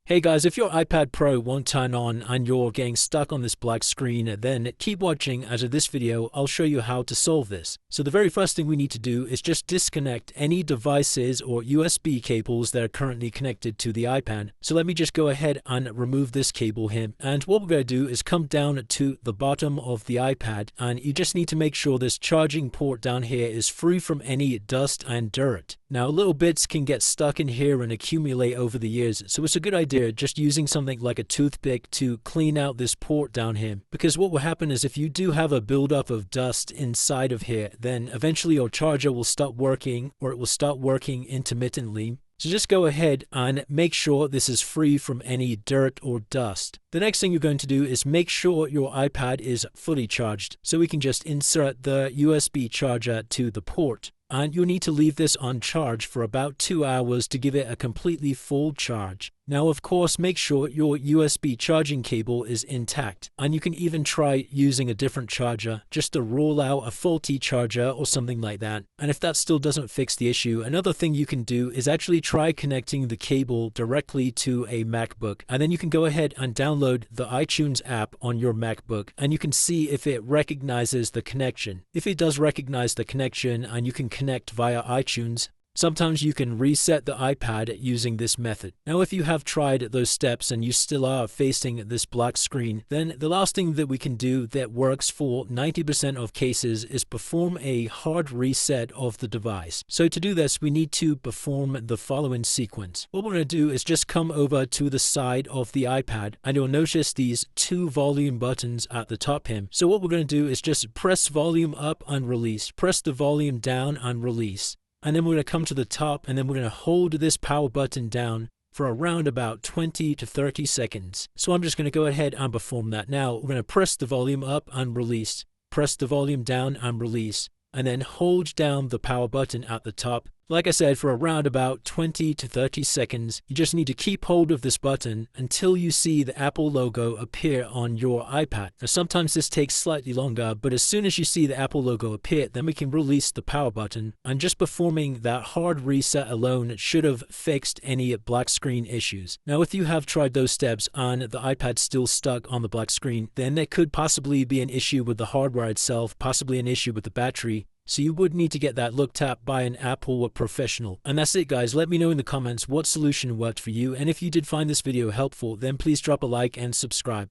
Hey guys, if your iPad Pro won't turn on and you're getting stuck on this black screen, then keep watching, as in this video I'll show you how to solve this. So the very first thing we need to do is just disconnect any devices or USB cables that are currently connected to the iPad. So let me just go ahead and remove this cable here, and what we're going to do is come down to the bottom of the iPad, and you just need to make sure this charging port down here is free from any dust and dirt. Now little bits can get stuck in here and accumulate over the years, so it's a good idea just using something like a toothpick to clean out this port down here, because what will happen is if you do have a buildup of dust inside of here, then eventually your charger will stop working, or it will start working intermittently. So just go ahead and make sure this is free from any dirt or dust. The next thing you're going to do is make sure your iPad is fully charged. So we can just insert the USB charger to the port. And you'll need to leave this on charge for about 2 hours to give it a completely full charge. Now, of course, make sure your USB charging cable is intact, and you can even try using a different charger just to rule out a faulty charger or something like that. And if that still doesn't fix the issue, another thing you can do is actually try connecting the cable directly to a MacBook, and then you can go ahead and download the iTunes app on your MacBook, and you can see if it recognizes the connection. If it does recognize the connection and you can connect via iTunes, sometimes you can reset the iPad using this method. Now, if you have tried those steps and you still are facing this black screen, then the last thing that we can do that works for 90% of cases is perform a hard reset of the device. So to do this, we need to perform the following sequence. What we're going to do is just come over to the side of the iPad, and you'll notice these two volume buttons at the top here. So what we're going to do is just press volume up and release, press the volume down and release. And then we're going to come to the top, and then we're going to hold this power button down for around about 20 to 30 seconds. So I'm just going to go ahead and perform that now. We're going to press the volume up and release, press the volume down and release, and then hold down the power button at the top. Like I said, for around about 20 to 30 seconds, you just need to keep hold of this button until you see the Apple logo appear on your iPad. Now, sometimes this takes slightly longer, but as soon as you see the Apple logo appear, then we can release the power button, and just performing that hard reset alone should have fixed any black screen issues. Now, if you have tried those steps and the iPad's still stuck on the black screen, then there could possibly be an issue with the hardware itself, possibly an issue with the battery. So you would need to get that looked at by an Apple professional. And that's it, guys. Let me know in the comments what solution worked for you. And if you did find this video helpful, then please drop a like and subscribe.